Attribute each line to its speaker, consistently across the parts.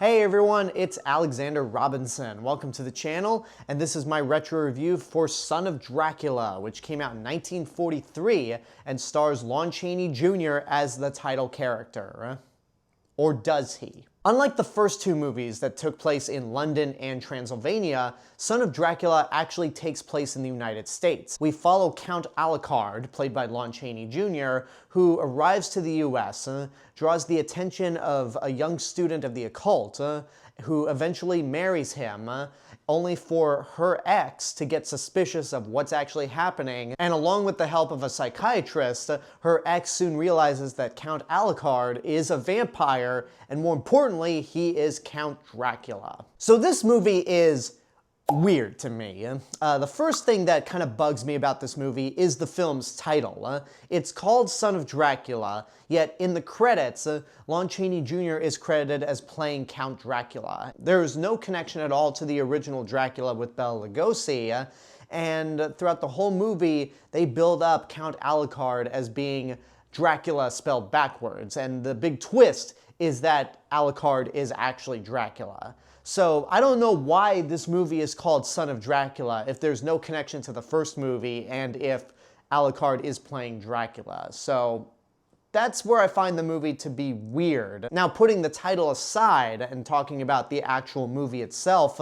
Speaker 1: Hey everyone, it's Alexander Robinson. Welcome to the channel, and this is my retro review for Son of Dracula, which came out in 1943 and stars Lon Chaney Jr. as the title character. Or does he? Unlike the first two movies that took place in London and Transylvania, Son of Dracula actually takes place in the United States. We follow Count Alucard, played by Lon Chaney Jr., who arrives to the US, draws the attention of a young student of the occult, who eventually marries him, only for her ex to get suspicious of what's actually happening, and along with the help of a psychiatrist, her ex soon realizes that Count Alucard is a vampire, and more importantly, he is Count Dracula. So this movie is weird to me. The first thing that kind of bugs me about this movie is the film's title. It's called Son of Dracula, yet in the credits, Lon Chaney Jr. is credited as playing Count Dracula. There is no connection at all to the original Dracula with Bela Lugosi, and throughout the whole movie, they build up Count Alucard as being Dracula spelled backwards, and the big twist is that Alucard is actually Dracula. So I don't know why this movie is called Son of Dracula if there's no connection to the first movie and if Alucard is playing Dracula. So that's where I find the movie to be weird. Now, putting the title aside and talking about the actual movie itself,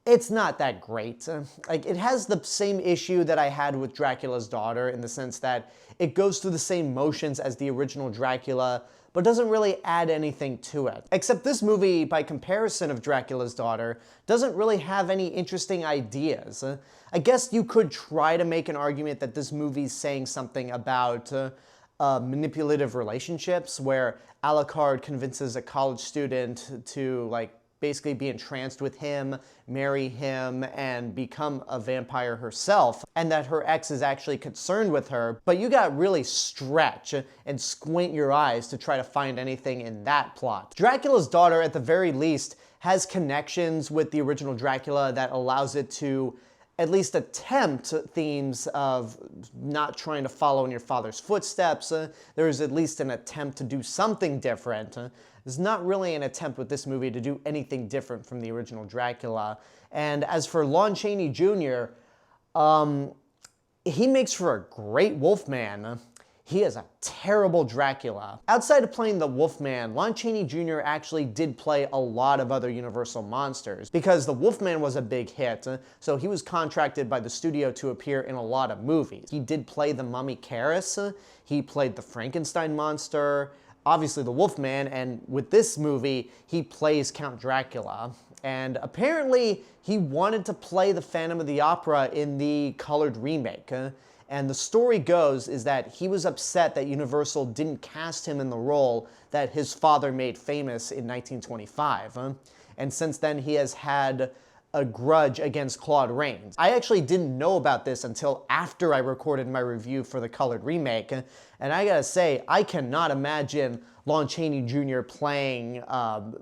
Speaker 1: it's not that great. It has the same issue that I had with Dracula's Daughter in the sense that it goes through the same motions as the original Dracula, but doesn't really add anything to it. Except this movie, by comparison of Dracula's Daughter, doesn't really have any interesting ideas. I guess you could try to make an argument that this movie's saying something about manipulative relationships, where Alucard convinces a college student to, basically be entranced with him, marry him, and become a vampire herself, and that her ex is actually concerned with her, but you gotta really stretch and squint your eyes to try to find anything in that plot. Dracula's Daughter, at the very least, has connections with the original Dracula that allows it to at least attempt themes of not trying to follow in your father's footsteps. There is at least an attempt to do something different. There's not really an attempt with this movie to do anything different from the original Dracula. And as for Lon Chaney Jr., he makes for a great Wolfman. He is a terrible Dracula. Outside of playing the Wolfman, Lon Chaney Jr. actually did play a lot of other Universal monsters, because the Wolfman was a big hit, so he was contracted by the studio to appear in a lot of movies. He did play the Mummy Karis, he played the Frankenstein monster, obviously the Wolfman, and with this movie, he plays Count Dracula. And apparently, he wanted to play the Phantom of the Opera in the colored remake. And the story goes is that he was upset that Universal didn't cast him in the role that his father made famous in 1925. And since then, he has had a grudge against Claude Rains. I actually didn't know about this until after I recorded my review for the colored remake, and I gotta say, I cannot imagine Lon Chaney Jr. playing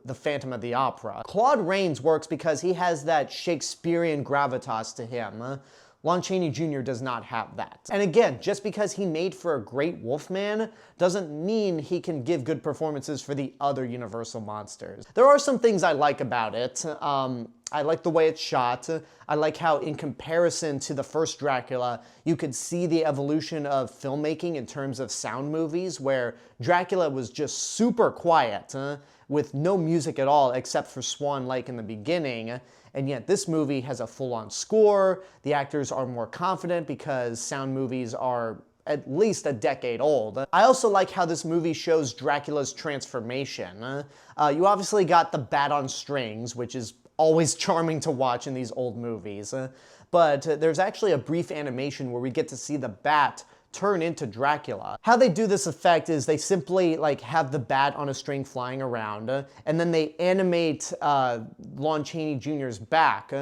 Speaker 1: the Phantom of the Opera. Claude Rains works because he has that Shakespearean gravitas to him. Lon Chaney Jr. does not have that. And again, just because he made for a great Wolfman doesn't mean he can give good performances for the other Universal monsters. There are some things I like about it. I like the way it's shot. I like how, in comparison to the first Dracula, you could see the evolution of filmmaking in terms of sound movies, where Dracula was just super quiet, with no music at all except for Swan Lake in the beginning. And yet this movie has a full-on score. The actors are more confident because sound movies are at least a decade old. I also like how this movie shows Dracula's transformation. You obviously got the bat on strings, which is always charming to watch in these old movies. But there's actually a brief animation where we get to see the bat turn into Dracula. How they do this effect is they simply have the bat on a string flying around, and then they animate Lon Chaney Jr.'s back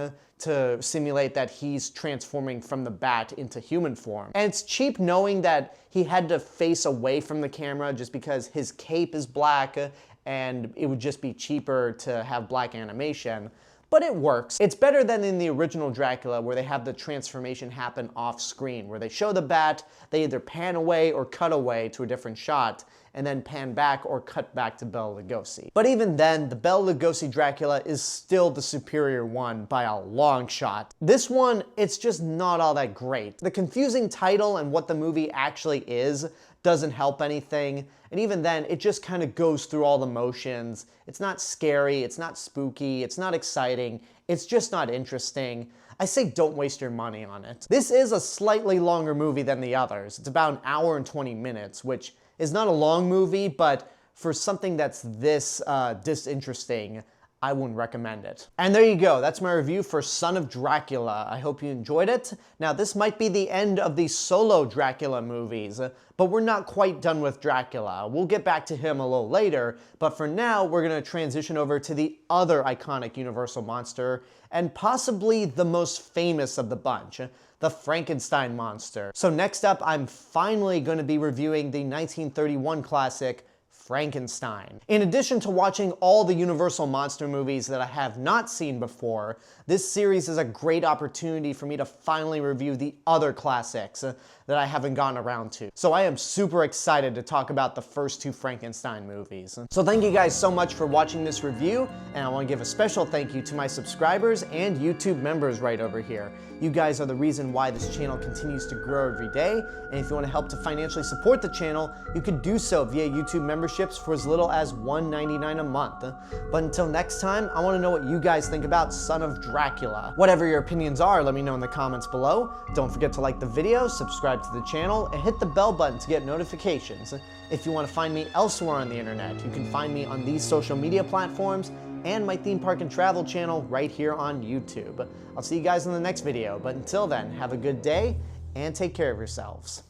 Speaker 1: to simulate that he's transforming from the bat into human form. And it's cheap knowing that he had to face away from the camera just because his cape is black and it would just be cheaper to have black animation. but it works. It's better than in the original Dracula, where they have the transformation happen off screen, where they show the bat, they either pan away or cut away to a different shot, and then pan back or cut back to Bela Lugosi. But even then, the Bela Lugosi Dracula is still the superior one by a long shot. This one, it's just not all that great. The confusing title and what the movie actually is doesn't help anything, and even then, it just kind of goes through all the motions. It's not scary, it's not spooky, it's not exciting, it's just not interesting. I say don't waste your money on it. This is a slightly longer movie than the others. It's about 1 hour and 20 minutes, which is not a long movie, but for something that's this disinteresting, I wouldn't recommend it. And there you go, that's my review for Son of Dracula. I hope you enjoyed it. Now, this might be the end of the solo Dracula movies, but we're not quite done with Dracula. We'll get back to him a little later, but for now, we're gonna transition over to the other iconic Universal monster, and possibly the most famous of the bunch, the Frankenstein monster. So next up, I'm finally gonna be reviewing the 1931 classic, Frankenstein. In addition to watching all the Universal monster movies that I have not seen before, this series is a great opportunity for me to finally review the other classics that I haven't gotten around to. So I am super excited to talk about the first 2 Frankenstein movies. So thank you guys so much for watching this review, and I want to give a special thank you to my subscribers and YouTube members right over here. You guys are the reason why this channel continues to grow every day, and if you want to help to financially support the channel, you can do so via YouTube memberships for as little as $1.99 a month. But until next time, I want to know what you guys think about Son of Dracula. Whatever your opinions are, let me know in the comments below. Don't forget to like the video, subscribe to the channel, and hit the bell button to get notifications. If you want to find me elsewhere on the internet, you can find me on these social media platforms and my theme park and travel channel right here on YouTube. I'll see you guys in the next video, but until then, have a good day and take care of yourselves.